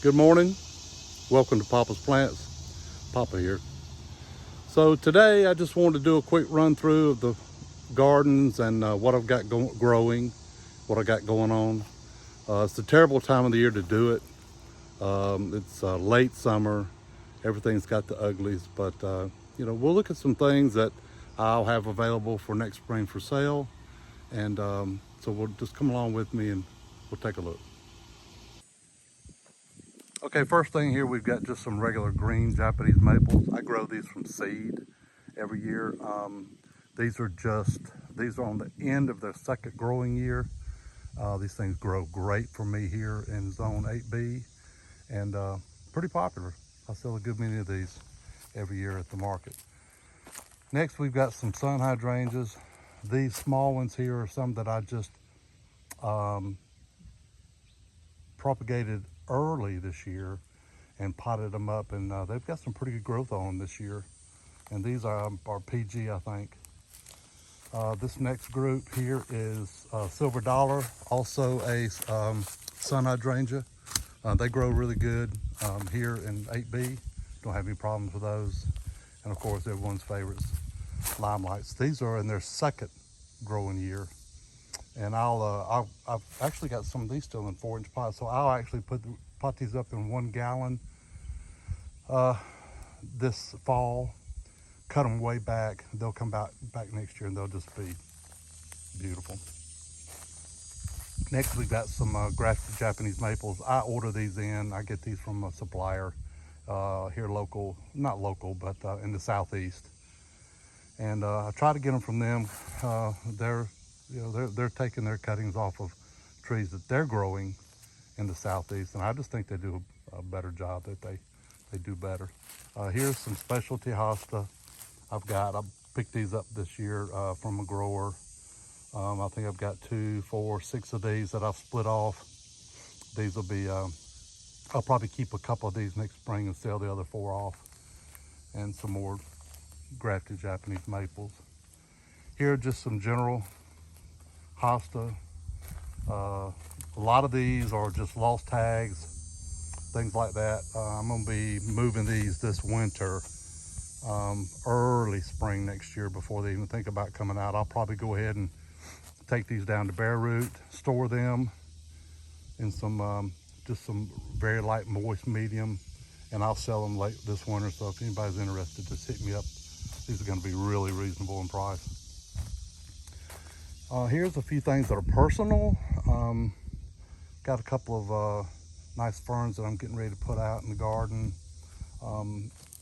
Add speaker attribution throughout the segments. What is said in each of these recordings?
Speaker 1: Good morning. Welcome to Papa's Plants. Papa here. So today I just wanted to do a quick run through of the gardens and what I've got growing, what I got going on. It's the terrible time of the year to do it. It's late summer. Everything's got the uglies, but we'll look at some things that I'll have available for next spring for sale. And so we'll just come along with me and we'll take a look. Okay, first thing here, we've got just some regular green Japanese maples. I grow these from seed every year. These are on the end of their second growing year. These things grow great for me here in zone 8B and pretty popular. I sell a good many of these every year at the market. Next, we've got some sun hydrangeas. These small ones here are some that I just propagated early this year and potted them up, and they've got some pretty good growth on them this year. And these are PG, I think. This next group here is Silver Dollar, also a sun hydrangea. They grow really good here in 8B. Don't have any problems with those. And of course, everyone's favorites, Limelights. These are in their second growing year. And I've actually got some of these still in 4-inch pots, so I'll actually pot these up in 1 gallon this fall, cut them way back. They'll come back next year and they'll just be beautiful. Next, we've got some grafted Japanese maples. I order these in. I get these from a supplier here local, not local, but in the southeast. And I try to get them from them. They're taking their cuttings off of trees that they're growing in the southeast, and I just think they do a better job, that they do better. Here's some specialty Hosta I picked these up this year from a grower. I think I've got 2, 4, 6 of these that I've split off. These will be, I'll probably keep a couple of these next spring and sell the other 4 off. And some more grafted Japanese maples. Here are just some general Hosta. A lot of these are just lost tags, things like that. I'm gonna be moving these this winter, early spring next year before they even think about coming out. I'll probably go ahead and take these down to bare root, store them in some very light moist medium, and I'll sell them late this winter. So if anybody's interested, just hit me up. These are gonna be really reasonable in price. Here's a few things that are personal. Got a couple of nice ferns that I'm getting ready to put out in the garden.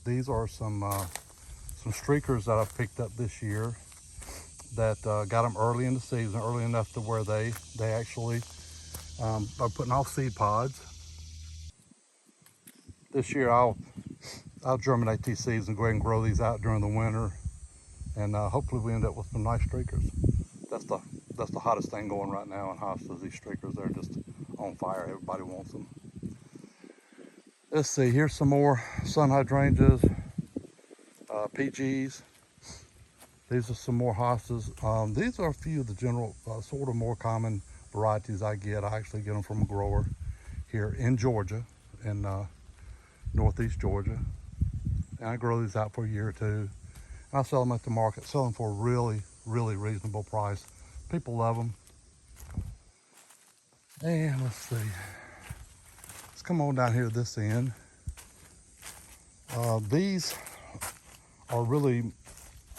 Speaker 1: These are some streakers that I picked up this year that got them early in the season, early enough to where they actually are putting off seed pods. This year I'll germinate these seeds and go ahead and grow these out during the winter, and hopefully we end up with some nice streakers. That's the hottest thing going right now in hostas. These streakers, they're just on fire. Everybody wants them. Let's see, here's some more sun hydrangeas, PGs. These are some more hostas. These are a few of the general, sort of more common varieties I get. I actually get them from a grower here in Georgia, in northeast Georgia. And I grow these out for a year or two. And I sell them at the market, sell them for a really, really reasonable price. People love them. And let's see. Let's come on down here to this end. These are really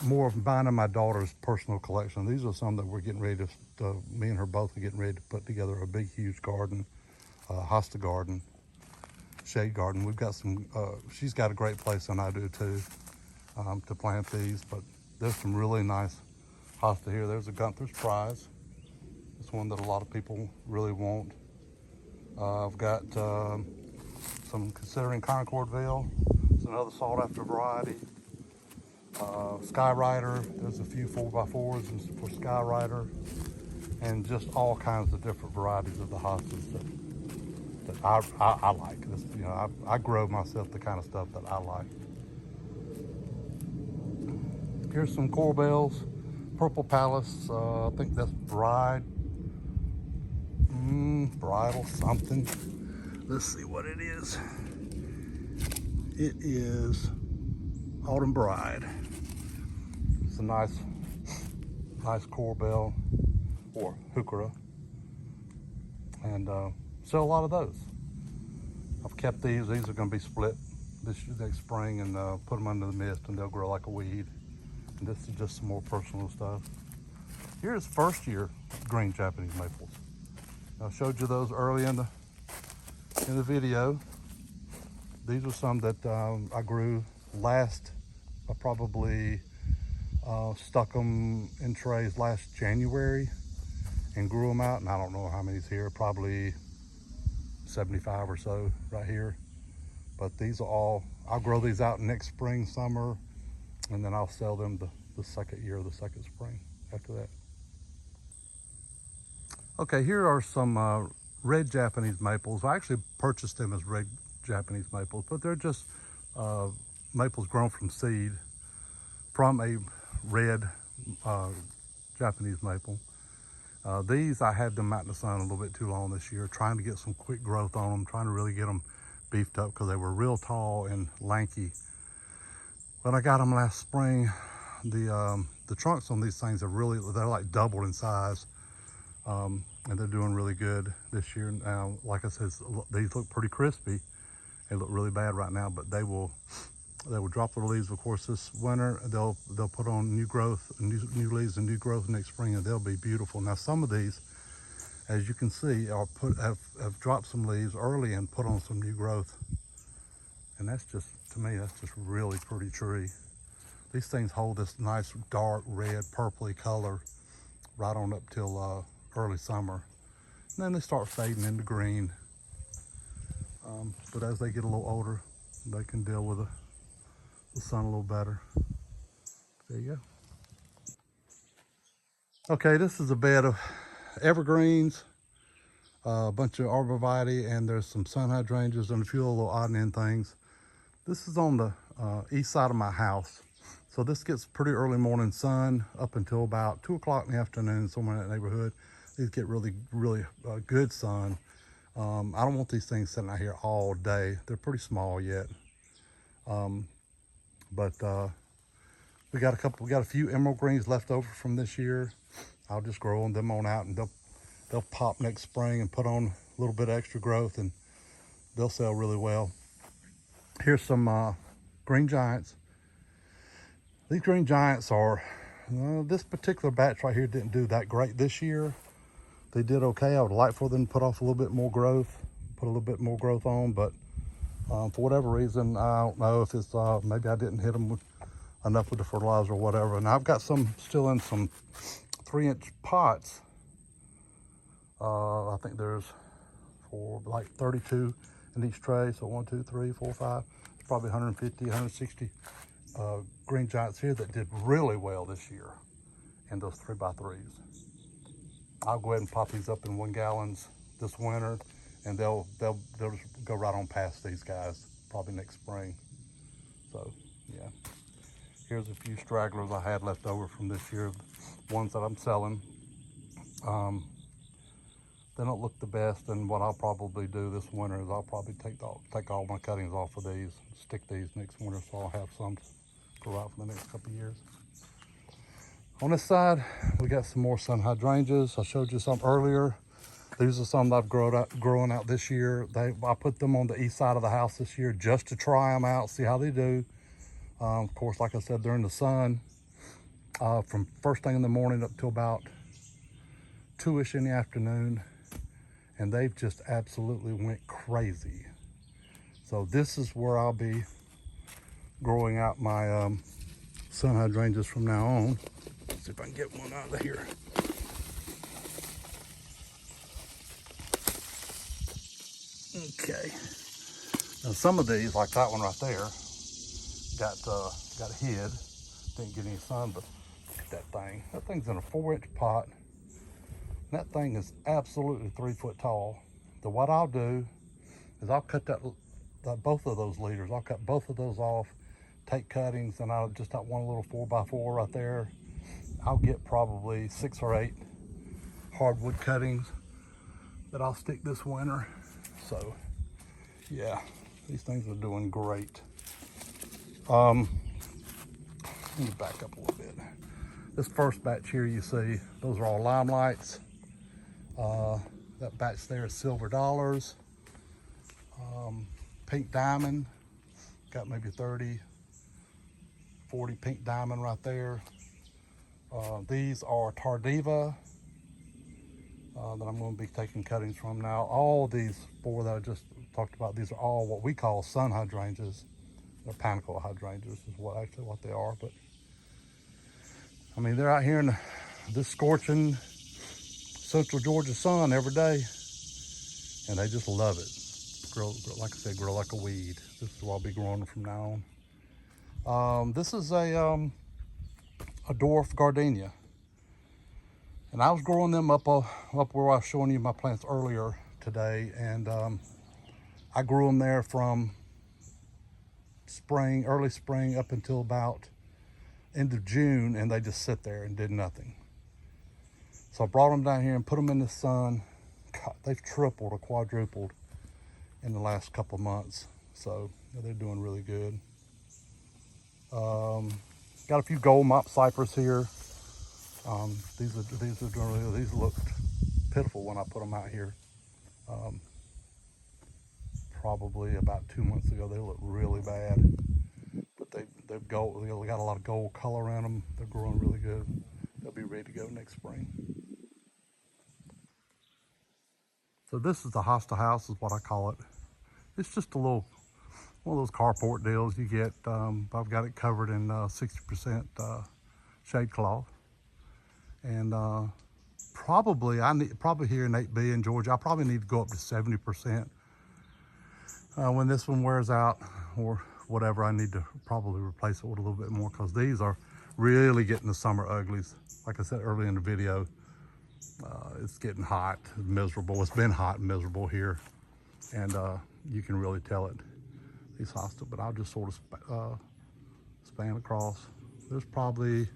Speaker 1: more of mine and my daughter's personal collection. These are some that we're getting ready to me and her both are getting ready to put together a big, huge garden, Hosta garden, shade garden. We've got some, she's got a great place, and I do too, to plant these, but there's some really nice Hosta here. There's a Gunther's Prize. It's one that a lot of people really want. I've got some Considering Concordville. It's another sought after variety. Skyrider, there's a few 4x4s for Skyrider, and just all kinds of different varieties of the hostas that I like. This, I grow myself the kind of stuff that I like. Here's some Corbels, Purple Palace. I think that's Bridal something. Let's see what it is. It is Autumn Bride. It's a nice corbel or heuchera, and sell a lot of those. I've kept these. These are going to be split this next spring and put them under the mist, and they'll grow like a weed. And this is just some more personal stuff. Here's first year green Japanese maples. I showed you those early in the video. These are some that I grew last. I probably stuck them in trays last January and grew them out, and I don't know how many's here, probably 75 or so right here. But these are all, I'll grow these out next spring, summer, and then I'll sell them the second year, the second spring after that. Okay, here are some red Japanese maples. I actually purchased them as red Japanese maples, but they're just maples grown from seed from a red Japanese maple. These, I had them out in the sun a little bit too long this year, trying to get some quick growth on them, trying to really get them beefed up because they were real tall and lanky. When I got them last spring, the trunks on these things they're like doubled in size, and they're doing really good this year. Now, like I said, these look pretty crispy. They look really bad right now, but they will drop their leaves, of course, this winter. They'll put on new growth, new leaves and new growth next spring, and they'll be beautiful. Now, some of these, as you can see, have dropped some leaves early and put on some new growth. And that's just, to me, that's just really pretty tree. These things hold this nice dark red, purpley color right on up till early summer. And then they start fading into green. But as they get a little older, they can deal with the sun a little better. There you go. Okay, this is a bed of evergreens, a bunch of arborvitae, and there's some sun hydrangeas and a few little odd and end things. This is on the east side of my house. So this gets pretty early morning sun up until about 2 o'clock in the afternoon, somewhere in that neighborhood. These get really good sun. I don't want these things sitting out here all day. They're pretty small yet. But we got a few emerald greens left over from this year. I'll just grow them on out, and they'll pop next spring and put on a little bit of extra growth, and they'll sell really well. Here's some green giants. These green giants are, this particular batch right here didn't do that great this year. They did okay. I would like for them to put off a little bit more growth, put a little bit more growth on, but for whatever reason, I don't know if it's, maybe I didn't hit them enough with the fertilizer or whatever. And I've got some still in some 3-inch pots. I think there's like 32 in each tray. So 1, 2, 3, 4, 5, probably 150, 160 green giants here that did really well this year in those 3x3s. I'll go ahead and pop these up in 1 gallons this winter, and they'll just go right on past these guys probably next spring. So yeah, here's a few stragglers I had left over from this year, ones that I'm selling. They don't look the best, and what I'll probably do this winter is I'll probably take all my cuttings off of these, stick these next winter, so I'll have some to grow out for the next couple of years. On this side, we got some more sun hydrangeas. I showed you some earlier. These are some that I've growing out this year. I put them on the east side of the house this year just to try them out, see how they do. Of course, like I said, they're in the sun from first thing in the morning up till about 2-ish in the afternoon, and they've just absolutely went crazy. So this is where I'll be growing out my sun hydrangeas from now on. Let's see if I can get one out of here. Okay. Now some of these, like that one right there, got hid. Didn't get any sun, but look at that thing. That thing's in a 4-inch pot. And that thing is absolutely 3 foot tall. So what I'll do is I'll cut both of those leaders. I'll cut both of those off, take cuttings, and I'll just have one little 4x4 right there. I'll get probably 6 or 8 hardwood cuttings that I'll stick this winter. So Yeah, these things are doing great. Let me back up a little bit. This first batch here you see, those are all limelights. That batch there is silver dollars. Pink diamond, got maybe 30, 40 pink diamond right there. These are Tardiva that I'm going to be taking cuttings from now. All these four that I just talked about, these are all what we call sun hydrangeas. They're panicle hydrangeas is what they are. But I mean, they're out here in this scorching central Georgia sun every day, and they just love it. Grow, like I said, grow like a weed. This is what I'll be growing from now on. This is a dwarf gardenia, and I was growing them up where I was showing you my plants earlier today, and I grew them there from spring, early spring, up until about end of June, and they just sit there and did nothing. So I brought them down here and put them in the sun. God, they've tripled or quadrupled in the last couple of months, so they're doing really good. Got a few gold mop cypress here. These are doing really good. These looked pitiful when I put them out here. Probably about 2 months ago, they looked really bad, but they've got a lot of gold color in them. They're growing really good. They'll be ready to go next spring. So this is the Hosta house, is what I call it. It's just a little one of those carport deals you get. I've got it covered in 60% shade cloth, and probably here in 8B in Georgia, I probably need to go up to 70% when this one wears out or whatever. I need to probably replace it with a little bit more, because these are really getting the summer uglies. Like I said earlier in the video, it's getting hot, miserable. It's been hot and miserable here, and you can really tell it, these Hosta. But I'll just sort of span across. There's probably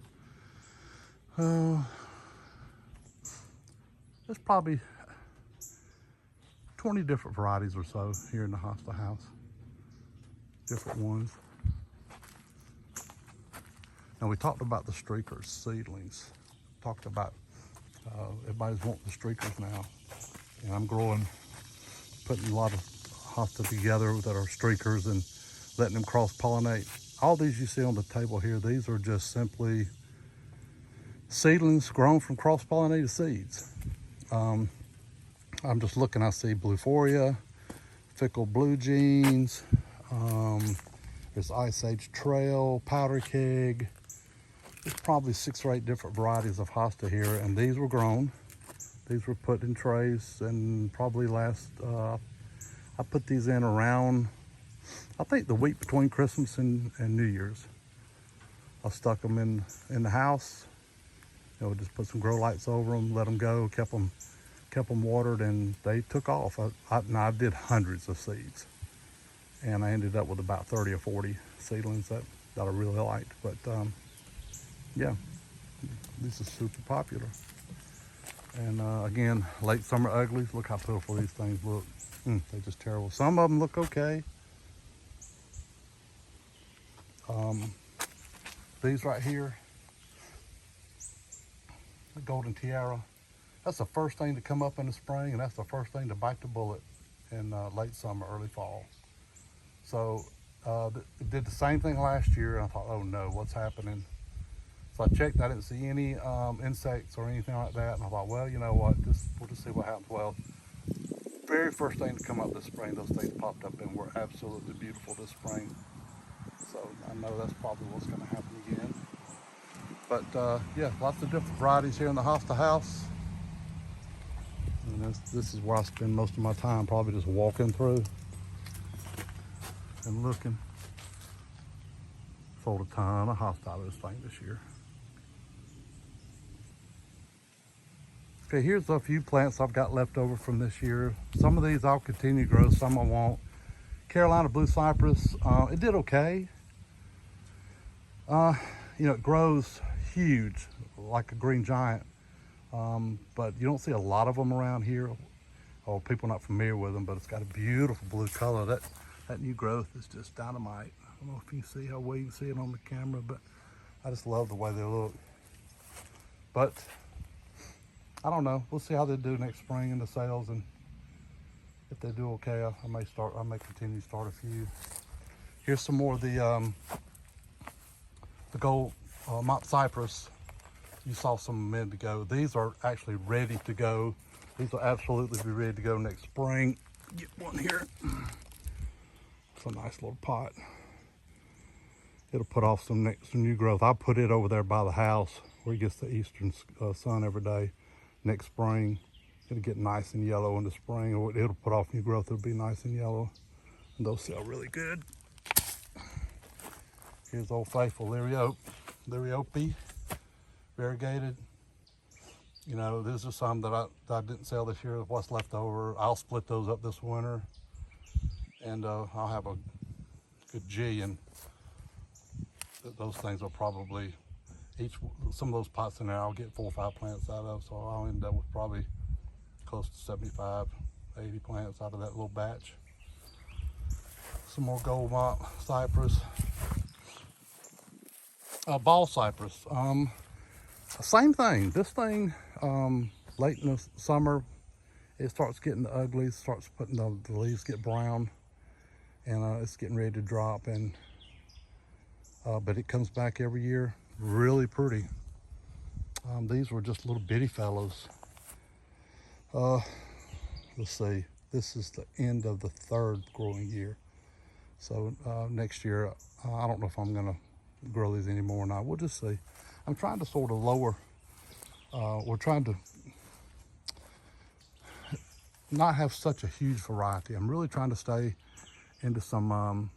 Speaker 1: 20 different varieties or so here in the Hosta house, different ones. Now we talked about the streakers, seedlings. Talked about everybody's wanting the streakers now, and I'm putting a lot of Hosta together that are streakers and letting them cross-pollinate. All these you see on the table here, these are just simply seedlings grown from cross-pollinated seeds. I'm just looking, I see Bluephoria, Fickle Blue Jeans, there's Ice Age Trail, Powder Keg. There's probably 6 or 8 different varieties of Hosta here, and these were grown. These were put in trays, and probably I put these in around, I think the week between Christmas and New Year's. I stuck them in the house, just put some grow lights over them, let them go, kept them watered, and they took off. I did hundreds of seeds, and I ended up with about 30 or 40 seedlings that I really liked. But yeah, this is super popular. And again, late summer uglies. Look how pitiful these things look. They're just terrible. Some of them look okay. These right here, the golden tiara, that's the first thing to come up in the spring, and that's the first thing to bite the bullet in late summer, early fall. So it did the same thing last year, and I thought, oh no, what's happening? So I checked, I didn't see any insects or anything like that, and I thought, well, you know what, we'll just see what happens. Well, very first thing to come up this spring, those things popped up and were absolutely beautiful this spring. So I know that's probably what's going to happen again. But yeah, lots of different varieties here in the Hosta house. And this is where I spend most of my time, probably just walking through and looking. Sold a ton of Hosta out of this thing this year. Okay, here's a few plants I've got left over from this year. Some of these I'll continue to grow, some I won't. Carolina blue cypress, it did okay. It grows huge, like a green giant, but you don't see a lot of them around here. or people not familiar with them, but it's got a beautiful blue color. That new growth is just dynamite. I don't know if you can see how well you can see it on the camera, but I just love the way they look. But I don't know. We'll see how they do next spring in the sales, and if they do okay, I may continue to start a few. Here's some more of the gold mop cypress. You saw some a minute ago. These are actually ready to go. These will absolutely be ready to go next spring. Get one here. It's a nice little pot. It'll put off some new growth. I'll put it over there by the house where it gets the eastern sun every day. Next spring, it'll get nice and yellow in the spring. It'll put off new growth. It'll be nice and yellow, and they'll sell really good. Here's Old Faithful Liriope, variegated. You know, these are some that I didn't sell this year. What's left over, I'll split those up this winter, and I'll have a good G, and those things are probably some of those pots in there I'll get 4 or 5 plants out of, so I'll end up with probably close to 75, 80 plants out of that little batch. Some more gold mop cypress. Ball cypress. Same thing. This thing, late in the summer, it starts getting ugly, starts putting the leaves get brown, and it's getting ready to drop. And but it comes back every year, really pretty. These were just little bitty fellows. Let's see. This is the end of the 3rd growing year. So next year, I don't know if I'm gonna grow these anymore or not. We'll just see. I'm trying to sort of lower, we're trying to not have such a huge variety. I'm really trying to stay into some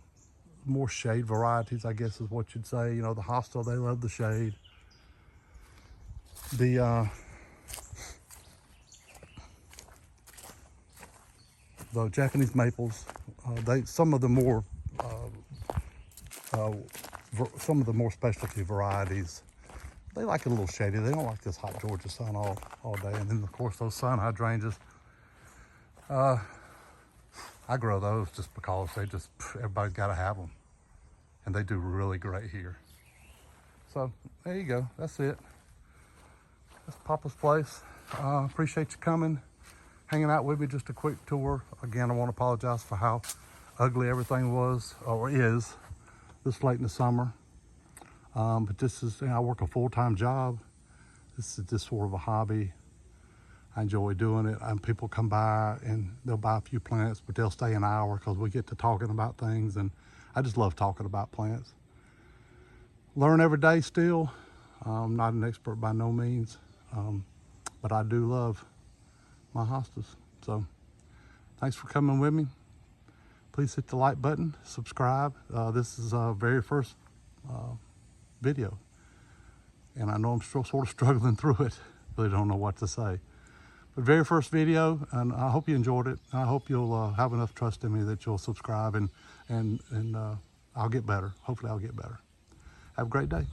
Speaker 1: more shade varieties, I guess is what you'd say. You know, the Hosta, they love the shade. The Japanese maples, some of the more specialty varieties, they like it a little shady. They don't like this hot Georgia sun all day. And then of course those sun hydrangeas, I grow those just because everybody's got to have them, and they do really great here. So there you go. That's it. That's Papa's place. Appreciate you coming, hanging out with me. Just a quick tour. Again, I want to apologize for how ugly everything was or is this late in the summer. But this is, I work a full-time job. This is just sort of a hobby. I enjoy doing it. And people come by and they'll buy a few plants, but they'll stay an hour because we get to talking about things. And I just love talking about plants. Learn every day still. I'm not an expert by no means, but I do love my hostas. So thanks for coming with me. Please hit the like button, subscribe. This is our very first video, and I know I'm still sort of struggling through it. Really don't know what to say. But very first video, and I hope you enjoyed it. I hope you'll have enough trust in me that you'll subscribe, and I'll get better. Hopefully I'll get better. Have a great day.